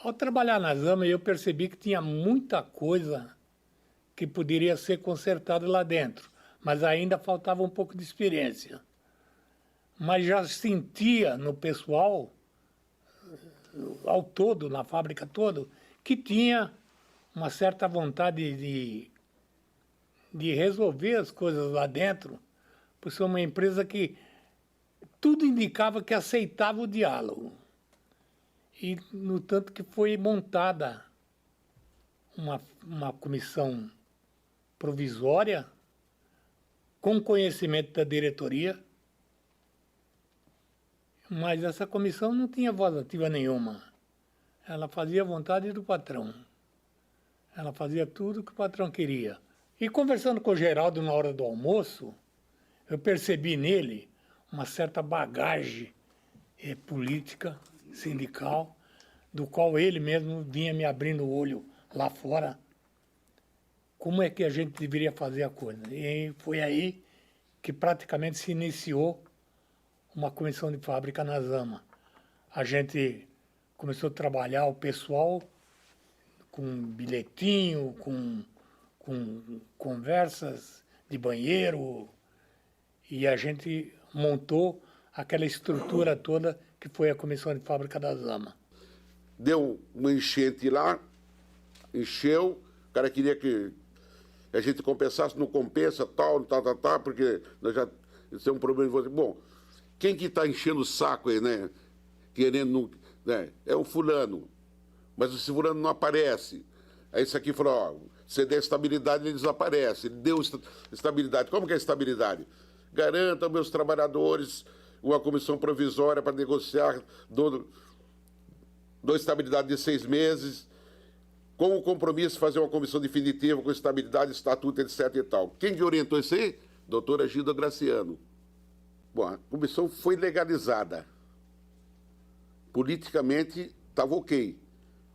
Ao trabalhar na Zama, eu percebi que tinha muita coisa que poderia ser consertada lá dentro, mas ainda faltava um pouco de experiência. Mas já sentia no pessoal, ao todo, na fábrica toda, que tinha uma certa vontade de resolver as coisas lá dentro, por ser uma empresa que tudo indicava que aceitava o diálogo. E, no tanto que foi montada uma comissão provisória, com conhecimento da diretoria, mas essa comissão não tinha voz ativa nenhuma. Ela fazia a vontade do patrão. Ela fazia tudo o que o patrão queria. E conversando com o Geraldo na hora do almoço, eu percebi nele uma certa bagagem política, sindical, do qual ele mesmo vinha me abrindo o olho lá fora, como é que a gente deveria fazer a coisa. E foi aí que praticamente se iniciou uma comissão de fábrica na Zama. A gente começou a trabalhar o pessoal com bilhetinho, com conversas de banheiro, e a gente montou aquela estrutura toda que foi a comissão de fábrica da Zama. Deu uma enchente lá, encheu, o cara queria que a gente compensasse, não compensa, tal, porque nós já, isso é um problema. Bom, quem que está enchendo o saco aí, né? Querendo, né? É o fulano, mas esse fulano não aparece. Aí isso aqui falou, ó, você der estabilidade, ele desaparece. Ele deu estabilidade. Como que é estabilidade? Garanta aos meus trabalhadores uma comissão provisória para negociar, dou estabilidade de 6 meses, com o compromisso de fazer uma comissão definitiva com estabilidade, estatuto, etc. e tal. Quem que orientou isso aí? Doutora Gilda Graciano. Bom, a comissão foi legalizada. Politicamente estava ok.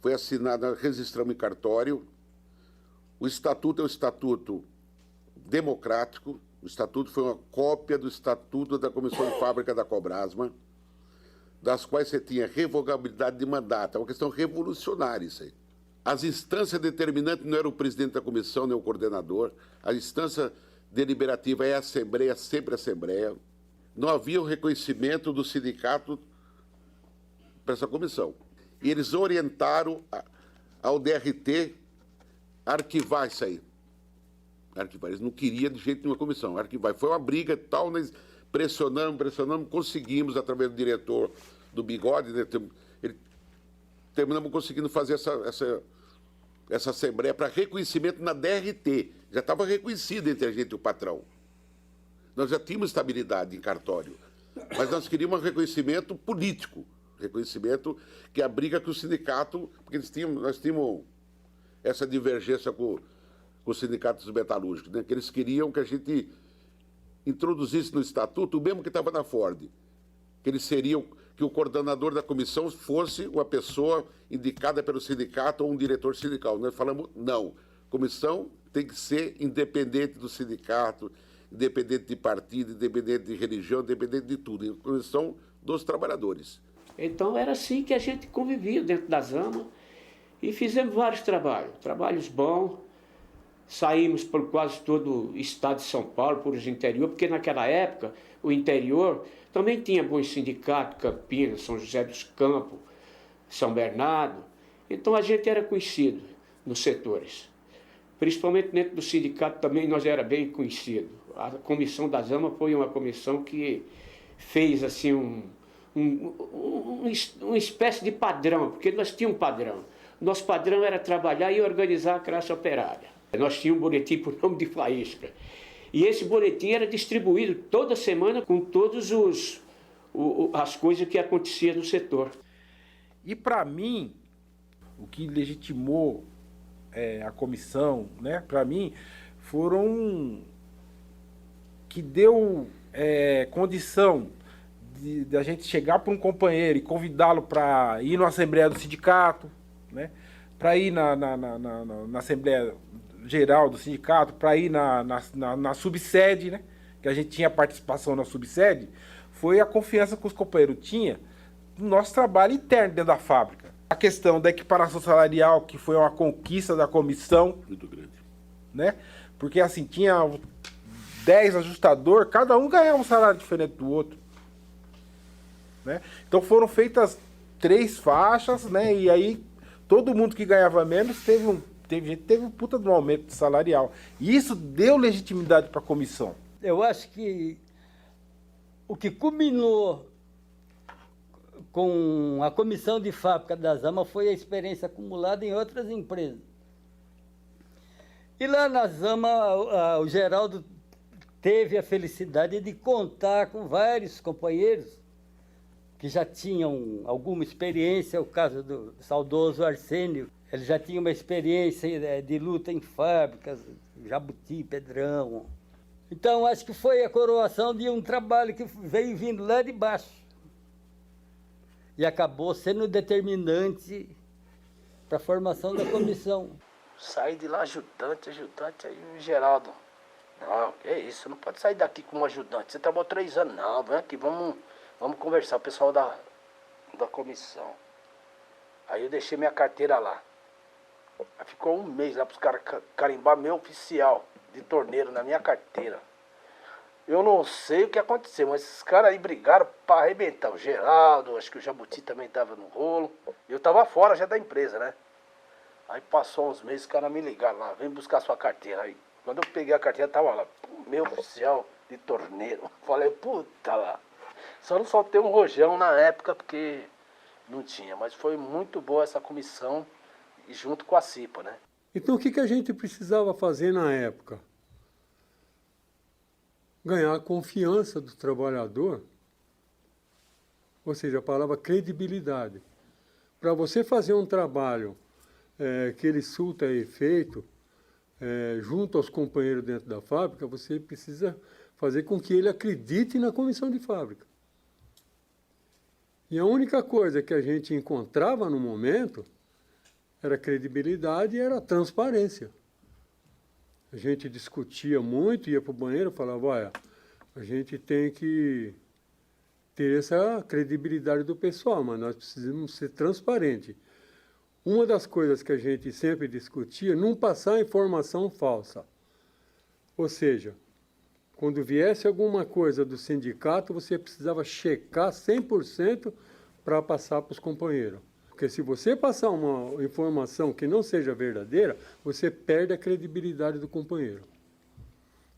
Foi assinada, registramos em cartório. O estatuto é um estatuto democrático. O estatuto foi uma cópia do estatuto da Comissão de Fábrica da Cobrasma, das quais você tinha revogabilidade de mandato. É uma questão revolucionária isso aí. As instâncias determinantes não era o presidente da comissão, nem o coordenador. A instância deliberativa é a Assembleia, sempre a Assembleia. Não havia o reconhecimento do sindicato para essa comissão. E eles orientaram ao DRT arquivar isso aí. Arquivar. Eles não queriam de jeito nenhuma comissão. Arquivar. Foi uma briga e tal, nós pressionamos, conseguimos, através do diretor do Bigode, né, terminamos conseguindo fazer essa assembleia para reconhecimento na DRT. Já estava reconhecido entre a gente e o patrão. Nós já tínhamos estabilidade em cartório, mas nós queríamos um reconhecimento político, reconhecimento que a briga com o sindicato, porque nós tínhamos essa divergência com os sindicatos metalúrgicos, né, que eles queriam que a gente introduzisse no estatuto o mesmo que estava na Ford, que eles seriam, que o coordenador da comissão fosse uma pessoa indicada pelo sindicato ou um diretor sindical. Nós falamos, não, comissão tem que ser independente do sindicato, independente de partido, independente de religião, independente de tudo, comissão dos trabalhadores. Então era assim que a gente convivia dentro da Zama e fizemos vários trabalhos bons. Saímos por quase todo o estado de São Paulo, por os interior, porque naquela época o interior também tinha bons sindicatos, Campinas, São José dos Campos, São Bernardo. Então a gente era conhecido nos setores. Principalmente dentro do sindicato também nós era bem conhecido. A comissão da Zama foi uma comissão que fez assim uma espécie de padrão, porque nós tínhamos um padrão. Nosso padrão era trabalhar e organizar a classe operária. Nós tínhamos um boletim por nome de Faísca. E esse boletim era distribuído toda semana com todas as coisas que aconteciam no setor. E para mim, o que legitimou a comissão, né, para mim, foram que deu condição de a gente chegar para um companheiro e convidá-lo para ir na Assembleia do Sindicato, né, para ir na Assembleia Geral do Sindicato, para ir na subsede, né, que a gente tinha participação na subsede, foi a confiança que os companheiros tinham no nosso trabalho interno dentro da fábrica. A questão da equiparação salarial, que foi uma conquista da comissão, Muito grande. né? Porque assim, tinha 10 ajustadores, cada um ganhava um salário diferente do outro, né? Então foram feitas 3 faixas, né? E aí todo mundo que ganhava menos teve gente que teve um puta de um aumento salarial. E isso deu legitimidade para a comissão. Eu acho que o que culminou com a comissão de fábrica da Zama foi a experiência acumulada em outras empresas. E lá na Zama, o Geraldo teve a felicidade de contar com vários companheiros que já tinham alguma experiência, o caso do saudoso Arsênio, ele já tinha uma experiência de luta em fábricas, Jabuti, Pedrão. Então, acho que foi a coroação de um trabalho que veio vindo lá de baixo e acabou sendo determinante para a formação da comissão. Saí de lá ajudante, aí o Geraldo. Não, que é isso, você não pode sair daqui como ajudante. Você trabalhou 3 anos, não, vem aqui, vamos conversar, o pessoal da comissão. Aí eu deixei minha carteira lá. Aí ficou 1 mês lá para os caras carimbar meu oficial de torneiro na minha carteira. Eu não sei o que aconteceu, mas esses caras aí brigaram para arrebentar. O Geraldo, acho que o Jabuti também estava no rolo. Eu estava fora já da empresa, né? Aí passou uns meses, os caras me ligaram lá, vem buscar sua carteira. Aí quando eu peguei a carteira, tava lá, meu oficial de torneiro. Falei, puta lá. Só não soltei um rojão na época, porque não tinha. Mas foi muito boa essa comissão, e junto com a CIPA, né? Então o que a gente precisava fazer na época? Ganhar a confiança do trabalhador, ou seja, a palavra credibilidade. Para você fazer um trabalho que ele surta efeito junto aos companheiros dentro da fábrica, você precisa fazer com que ele acredite na comissão de fábrica. E a única coisa que a gente encontrava no momento era credibilidade e era transparência. A gente discutia muito, ia para o banheiro e falava, olha, a gente tem que ter essa credibilidade do pessoal, mas nós precisamos ser transparentes. Uma das coisas que a gente sempre discutia, não passar informação falsa. Ou seja, quando viesse alguma coisa do sindicato, você precisava checar 100% para passar para os companheiros. Porque se você passar uma informação que não seja verdadeira, você perde a credibilidade do companheiro.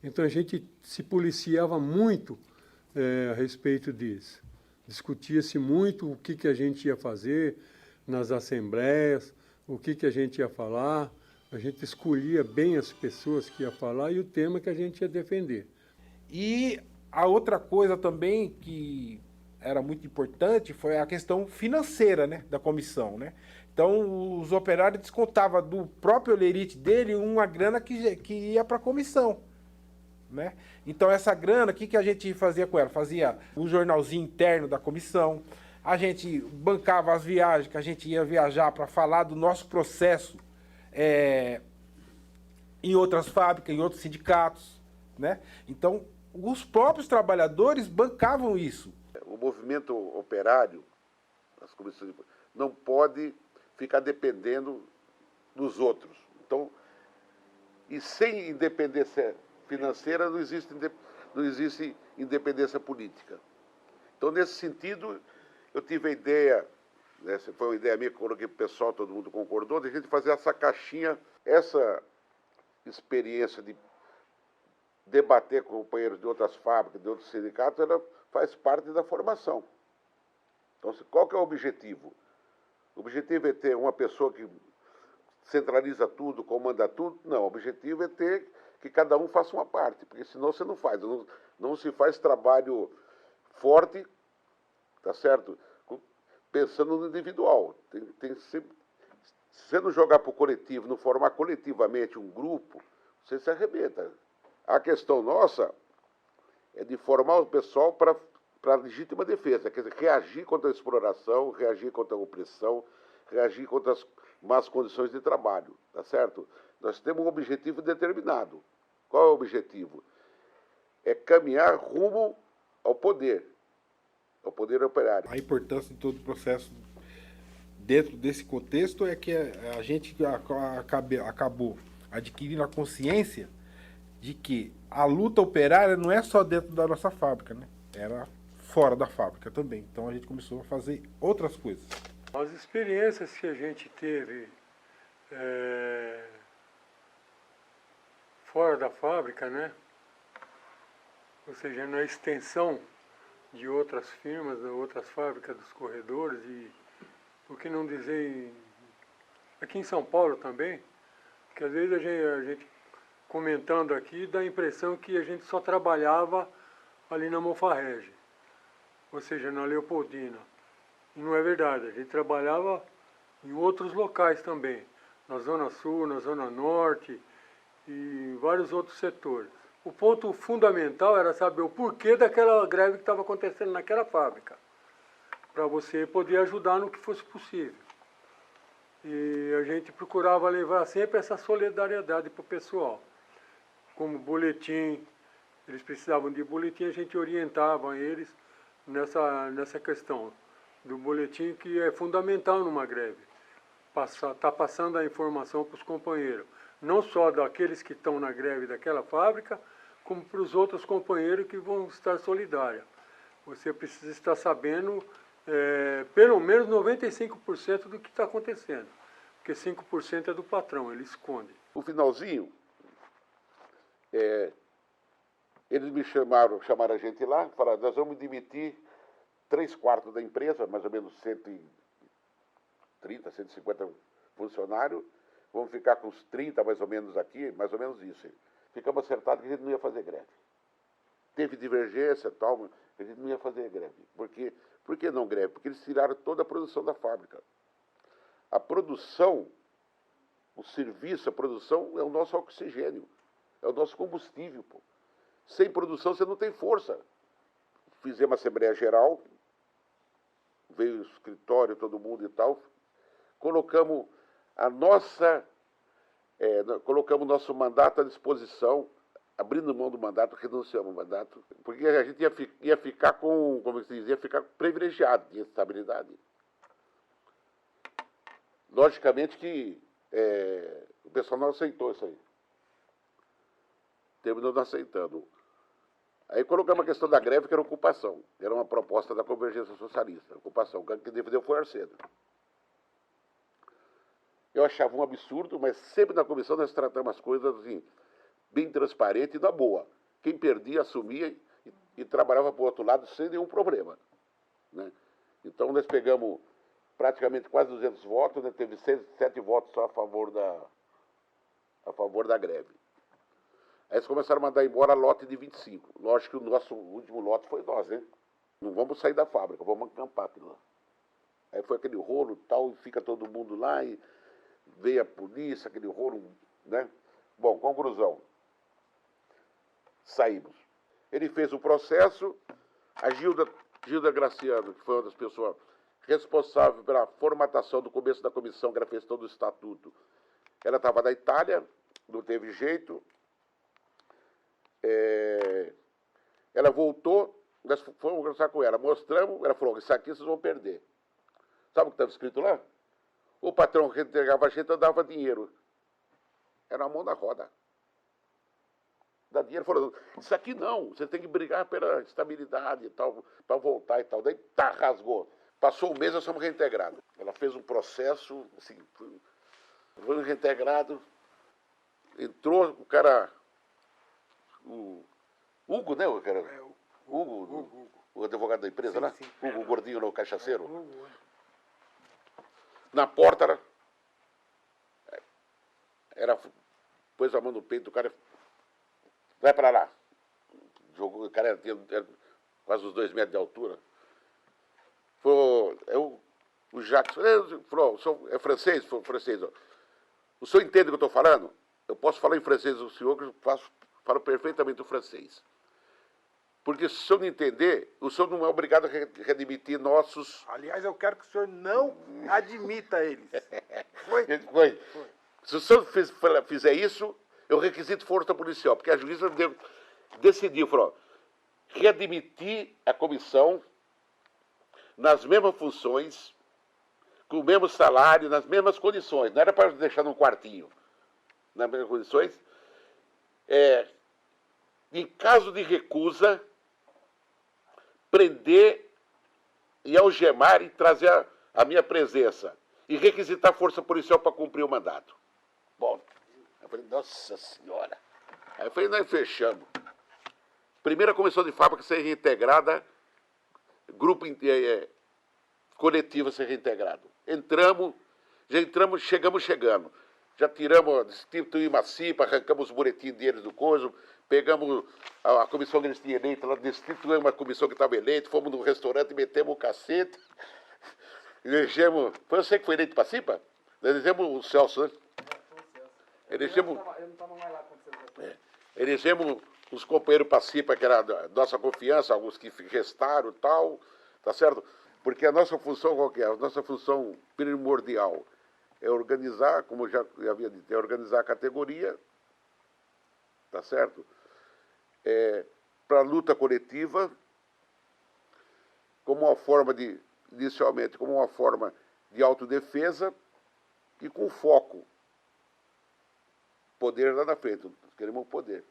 Então a gente se policiava muito a respeito disso. Discutia-se muito o que a gente ia fazer nas assembleias, o que a gente ia falar. A gente escolhia bem as pessoas que ia falar e o tema que a gente ia defender. E a outra coisa também que era muito importante foi a questão financeira, né, da comissão, né? Então, os operários descontavam do próprio olerite dele uma grana que ia para a comissão, né? Então, essa grana, o que a gente fazia com ela? Fazia o jornalzinho interno da comissão, a gente bancava as viagens, que a gente ia viajar para falar do nosso processo em outras fábricas, em outros sindicatos, né? Então, os próprios trabalhadores bancavam isso. O movimento operário, as comissões, não pode ficar dependendo dos outros. Então, e sem independência financeira não existe independência política. Então, nesse sentido, eu tive a ideia, né, foi uma ideia minha que eu coloquei para o pessoal, todo mundo concordou, de a gente fazer essa caixinha, essa experiência de debater com companheiros de outras fábricas, de outros sindicatos, ela faz parte da formação. Então, qual que é o objetivo? O objetivo é ter uma pessoa que centraliza tudo, comanda tudo? Não, o objetivo é ter que cada um faça uma parte, porque senão você não faz. Não se faz trabalho forte, tá certo? Pensando no individual. Tem se você não jogar para o coletivo, não formar coletivamente um grupo, você se arrebenta. A questão nossa é de formar o pessoal para a legítima defesa, quer dizer, reagir contra a exploração, reagir contra a opressão, reagir contra as más condições de trabalho, tá certo? Nós temos um objetivo determinado. Qual é o objetivo? É caminhar rumo ao poder operário. A importância de todo o processo dentro desse contexto é que a gente acabou adquirindo a consciência de que a luta operária não é só dentro da nossa fábrica, né? Era fora da fábrica também. Então a gente começou a fazer outras coisas. As experiências que a gente teve fora da fábrica, né? Ou seja, na extensão de outras firmas, de outras fábricas dos corredores e, por que não dizer, aqui em São Paulo também, que às vezes a gente comentando aqui dá a impressão que a gente só trabalhava ali na Monfarrege, ou seja, na Leopoldina. E não é verdade, a gente trabalhava em outros locais também, na Zona Sul, na Zona Norte e vários outros setores. O ponto fundamental era saber o porquê daquela greve que estava acontecendo naquela fábrica, para você poder ajudar no que fosse possível. E a gente procurava levar sempre essa solidariedade para o pessoal. Como boletim, eles precisavam de boletim, a gente orientava eles nessa questão do boletim, que é fundamental numa greve. Tá passando a informação para os companheiros, não só daqueles que estão na greve daquela fábrica, como para os outros companheiros que vão estar solidários. Você precisa estar sabendo pelo menos 95% do que está acontecendo, porque 5% é do patrão, ele esconde. No finalzinho, eles me chamaram a gente lá, falaram, nós vamos demitir 3/4 da empresa, mais ou menos 130, 150 funcionários, vamos ficar com uns 30 mais ou menos aqui, mais ou menos isso. Ficamos acertados que a gente não ia fazer greve. Teve divergência e tal, mas a gente não ia fazer greve. Por que não greve? Porque eles tiraram toda a produção da fábrica. A produção, o serviço, a produção é o nosso oxigênio, é o nosso combustível, pô. Sem produção você não tem força. Fizemos a Assembleia Geral, veio o escritório, todo mundo e tal, colocamos colocamos nosso mandato à disposição, abrindo mão do mandato, renunciamos ao mandato, porque a gente ia ficar com, como se diz, ia ficar privilegiado de estabilidade. Logicamente que o pessoal não aceitou isso aí. Terminou não aceitando. Aí colocamos a questão da greve, que era ocupação. Era uma proposta da Convergência Socialista. Ocupação. Quem defendeu foi Arcedo. Eu achava um absurdo, mas sempre na comissão nós tratamos as coisas assim, bem transparente e na boa. Quem perdia, assumia e trabalhava para o outro lado sem nenhum problema, né? Então nós pegamos praticamente quase 200 votos, né? Teve 7 votos só a favor da greve. Aí eles começaram a mandar embora lote de 25. Lógico que o nosso último lote foi nós, né? Não vamos sair da fábrica, vamos acampar aqui lá. Aí foi aquele rolo e tal, e fica todo mundo lá, e veio a polícia, aquele rolo, né? Bom, conclusão. Saímos. Ele fez o processo, a Gilda Graciano, que foi uma das pessoas responsáveis pela formatação do começo da comissão, que ela fez todo o estatuto, ela estava na Itália, não teve jeito. Ela voltou, nós fomos conversar com ela, mostramos, ela falou, isso aqui vocês vão perder. Sabe o que estava escrito lá? O patrão que entregava a gente dava dinheiro. Era a mão na roda. Dá dinheiro, falou, isso aqui não, você tem que brigar pela estabilidade e tal, para voltar e tal. Daí, rasgou. Passou um mês, nós somos reintegrados. Ela fez um processo, assim, foi reintegrado, entrou o cara, o Hugo, né? O cara, Hugo, o advogado da empresa, sim, lá? Sim, Hugo, o gordinho, no cachaceiro. Na porta, pôs a mão no peito do cara, vai para lá. Jogou, o cara tinha quase uns 2 metros de altura. O Jacques falou, é francês? Foi francês. Ó. O senhor entende o que eu estou falando? Eu posso falar em francês do senhor, que eu falo perfeitamente o francês. Porque se o senhor não entender, o senhor não é obrigado a readmitir nossos... Aliás, eu quero que o senhor não admita eles. Foi. Se o senhor fizer isso, eu requisito força policial, porque a juíza decidiu, falou, readmitir a comissão nas mesmas funções, com o mesmo salário, nas mesmas condições. Não era para deixar num quartinho. Nas mesmas condições. Em caso de recusa, prender e algemar e trazer a minha presença. E requisitar força policial para cumprir o mandato. Bom, eu falei, nossa senhora. Aí eu falei, nós fechamos. Primeira comissão de fábrica a ser reintegrada, grupo coletivo a ser reintegrado. Chegamos chegando. Já tiramos, destituímos a CIPA, arrancamos os boletins deles do coisa, pegamos a comissão que eles tinham eleito, lá destituímos a comissão que estava eleita, fomos no restaurante, metemos o cacete, elegemos, foi você que foi eleito para a CIPA? Elegemos o Celso, né? Elegemos, eu não estava mais lá quando você elegemos os companheiros para a CIPA, que era da nossa confiança, alguns que restaram e tal, tá certo? Porque a nossa função qual que é? A nossa função primordial é organizar, como eu já havia dito, é organizar a categoria, tá certo? Para a luta coletiva, como uma forma inicialmente, como uma forma de autodefesa e com foco. Poder lá na frente, nós queremos poder.